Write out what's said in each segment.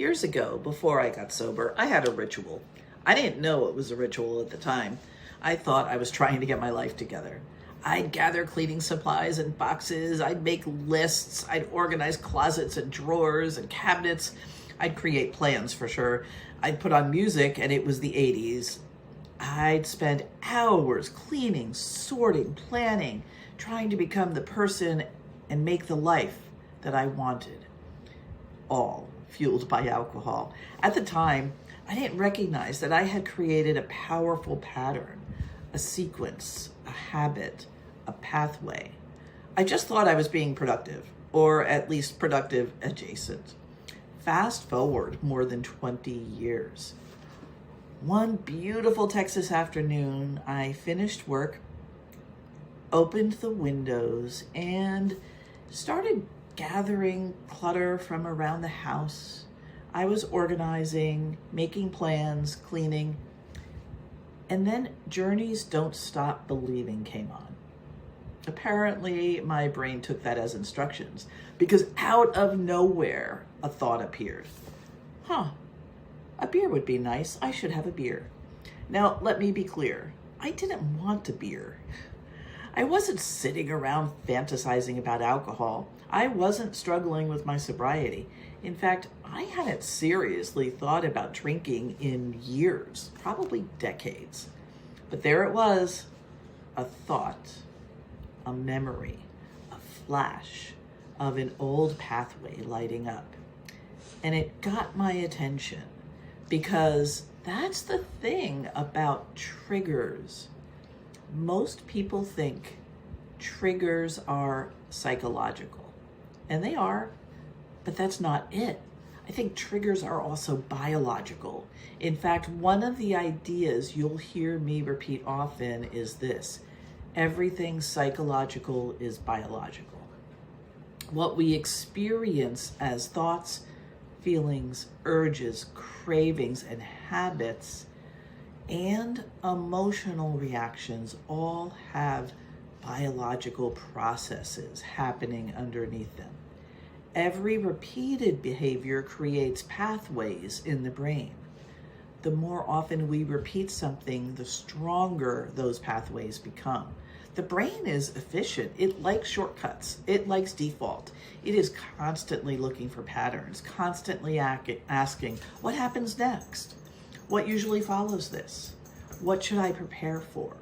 Years ago, before I got sober, I had a ritual. I didn't know it was a ritual at the time. I thought I was trying to get my life together. I'd gather cleaning supplies and boxes. I'd make lists. I'd organize closets and drawers and cabinets. I'd create plans for sure. I'd put on music, and it was the 80s. I'd spend hours cleaning, sorting, planning, trying to become the person and make the life that I wanted. All fueled by alcohol. At the time, I didn't recognize that I had created a powerful pattern, a sequence, a habit, a pathway. I just thought I was being productive, or at least productive adjacent. Fast forward more than 20 years. One beautiful Texas afternoon, I finished work, opened the windows, and started gathering clutter from around the house. I was organizing, making plans, cleaning, and then Journeys Don't Stop Believing came on. Apparently, my brain took that as instructions because out of nowhere, a thought appeared. A beer would be nice. I should have a beer. Now, let me be clear. I didn't want a beer. I wasn't sitting around fantasizing about alcohol. I wasn't struggling with my sobriety. In fact, I hadn't seriously thought about drinking in years, probably decades. But there it was, a thought, a memory, a flash of an old pathway lighting up. And it got my attention because that's the thing about triggers. Most people think triggers are psychological, and they are, but that's not it. I think triggers are also biological. In fact, one of the ideas you'll hear me repeat often is this: everything psychological is biological. What we experience as thoughts, feelings, urges, cravings, and habits and emotional reactions all have biological processes happening underneath them. Every repeated behavior creates pathways in the brain. The more often we repeat something, the stronger those pathways become. The brain is efficient. It likes shortcuts. It likes default. It is constantly looking for patterns, constantly asking, what happens next? What usually follows this? What should I prepare for?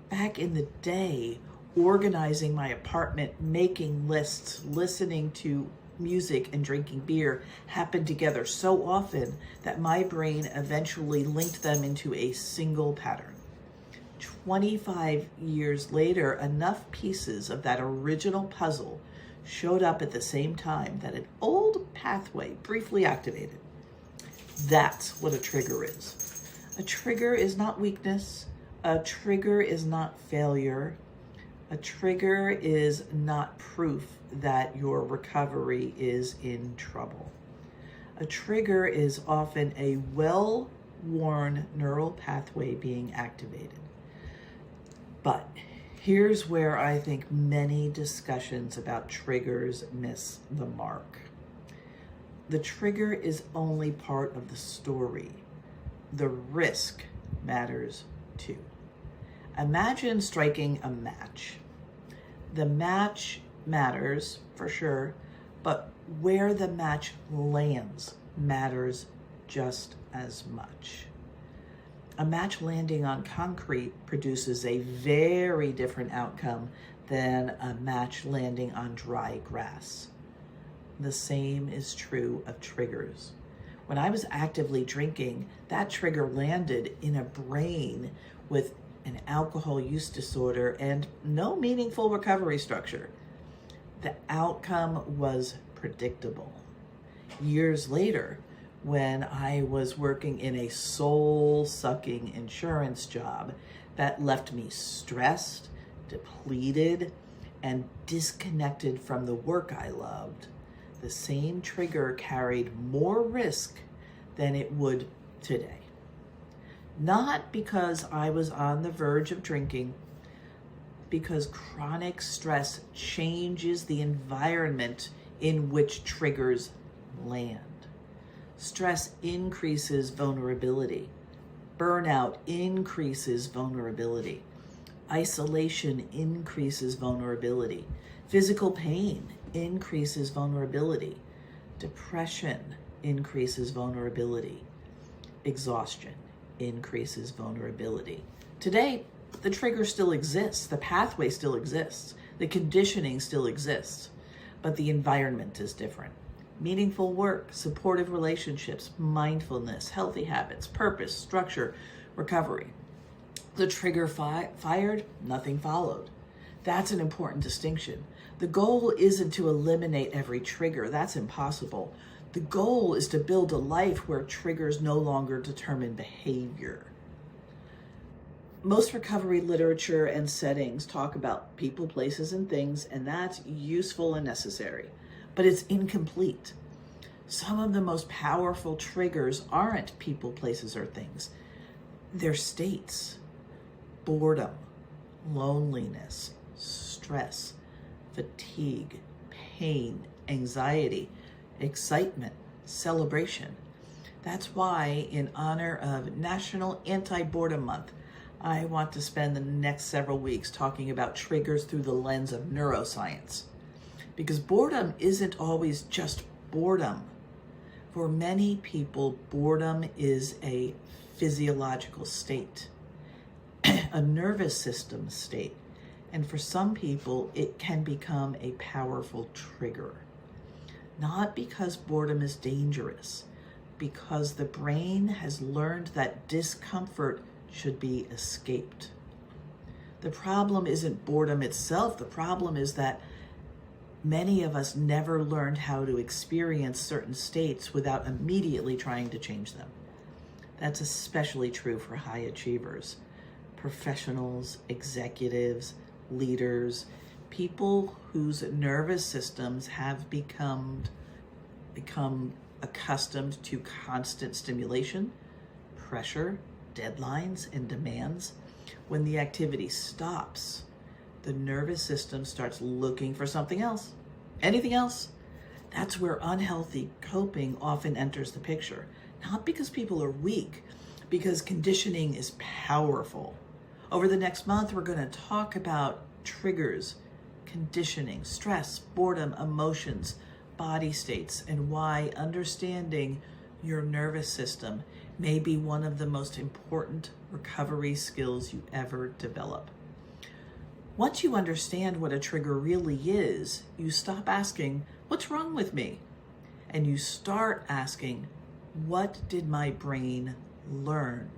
Back in the day, organizing my apartment, making lists, listening to music, and drinking beer happened together so often that my brain eventually linked them into a single pattern. 25 years later, enough pieces of that original puzzle showed up at the same time that an old pathway briefly activated. That's what a trigger is. A trigger is not weakness. A trigger is not failure. A trigger is not proof that your recovery is in trouble. A trigger is often a well-worn neural pathway being activated. But here's where I think many discussions about triggers miss the mark. The trigger is only part of the story. The risk matters too. Imagine striking a match. The match matters for sure, but where the match lands matters just as much. A match landing on concrete produces a very different outcome than a match landing on dry grass. The same is true of triggers. When I was actively drinking, that trigger landed in a brain with an alcohol use disorder and no meaningful recovery structure. The outcome was predictable. Years later, when I was working in a soul-sucking insurance job that left me stressed, depleted, and disconnected from the work I loved, the same trigger carried more risk than it would today. Not because I was on the verge of drinking, because chronic stress changes the environment in which triggers land. Stress increases vulnerability. Burnout increases vulnerability. Isolation increases vulnerability. Physical pain increases vulnerability. Depression increases vulnerability. Exhaustion increases vulnerability. Today, the trigger still exists, the pathway still exists, the conditioning still exists, but the environment is different. Meaningful work, supportive relationships, mindfulness, healthy habits, purpose, structure, recovery. The trigger fired, nothing followed. That's an important distinction. The goal isn't to eliminate every trigger. That's impossible. The goal is to build a life where triggers no longer determine behavior. Most recovery literature and settings talk about people, places, and things, and that's useful and necessary, but it's incomplete. Some of the most powerful triggers aren't people, places, or things. They're states. Boredom, loneliness, stress, fatigue, pain, anxiety, excitement, celebration. That's why, in honor of National Anti-Boredom Month, I want to spend the next several weeks talking about triggers through the lens of neuroscience. Because boredom isn't always just boredom. For many people, boredom is a physiological state, a nervous system state. And for some people, it can become a powerful trigger. Not because boredom is dangerous, because the brain has learned that discomfort should be escaped. The problem isn't boredom itself. The problem is that many of us never learned how to experience certain states without immediately trying to change them. That's especially true for high achievers, professionals, executives, leaders, people whose nervous systems have become accustomed to constant stimulation, pressure, deadlines, and demands. When the activity stops, the nervous system starts looking for something else, anything else. That's where unhealthy coping often enters the picture. Not because people are weak, because conditioning is powerful. Over the next month, we're going to talk about triggers, conditioning, stress, boredom, emotions, body states, and why understanding your nervous system may be one of the most important recovery skills you ever develop. Once you understand what a trigger really is, you stop asking, "What's wrong with me?" And you start asking, "What did my brain learn?"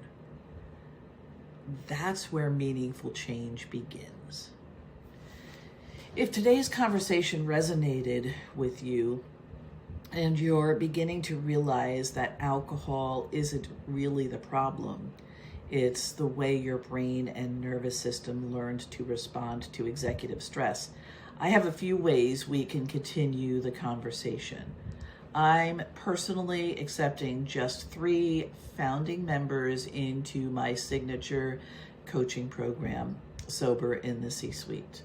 That's where meaningful change begins. If today's conversation resonated with you, and you're beginning to realize that alcohol isn't really the problem, it's the way your brain and nervous system learned to respond to executive stress, I have a few ways we can continue the conversation. I'm personally accepting just 3 founding members into my signature coaching program, Sober in the C-Suite.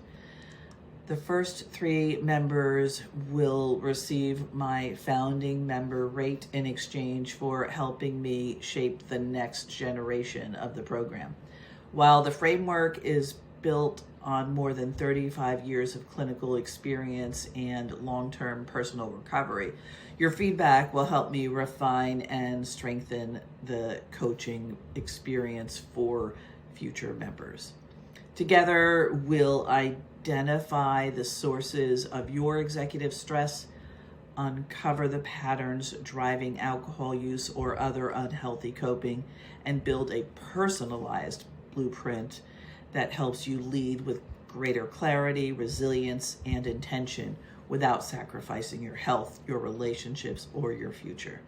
The first 3 members will receive my founding member rate in exchange for helping me shape the next generation of the program. While the framework is built on more than 35 years of clinical experience and long-term personal recovery, your feedback will help me refine and strengthen the coaching experience for future members. Together, we'll identify the sources of your executive stress, uncover the patterns driving alcohol use or other unhealthy coping, and build a personalized blueprint that helps you lead with greater clarity, resilience, and intention without sacrificing your health, your relationships, or your future.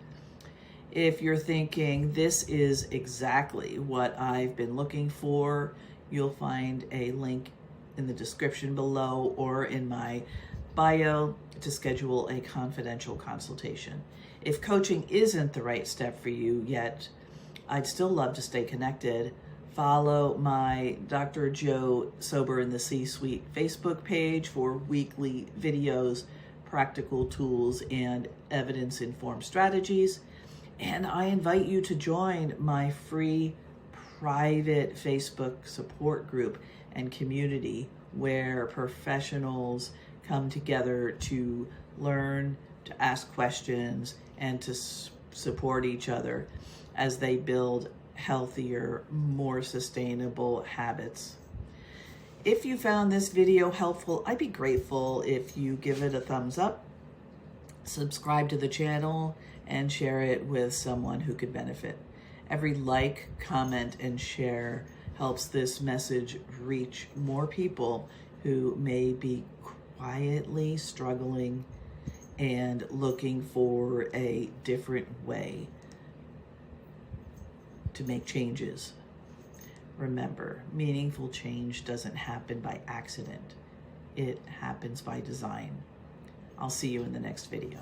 If you're thinking, this is exactly what I've been looking for, you'll find a link in the description below or in my bio to schedule a confidential consultation. If coaching isn't the right step for you yet, I'd still love to stay connected. Follow my Dr. Joe Sober in the C-Suite Facebook page for weekly videos, practical tools, and evidence-informed strategies. And I invite you to join my free private Facebook support group and community where professionals come together to learn, to ask questions, and to support each other as they build healthier, more sustainable habits. If you found this video helpful, I'd be grateful if you give it a thumbs up, subscribe to the channel, and share it with someone who could benefit. Every like, comment, and share helps this message reach more people who may be quietly struggling and looking for a different way to make changes. Remember, meaningful change doesn't happen by accident. It happens by design. I'll see you in the next video.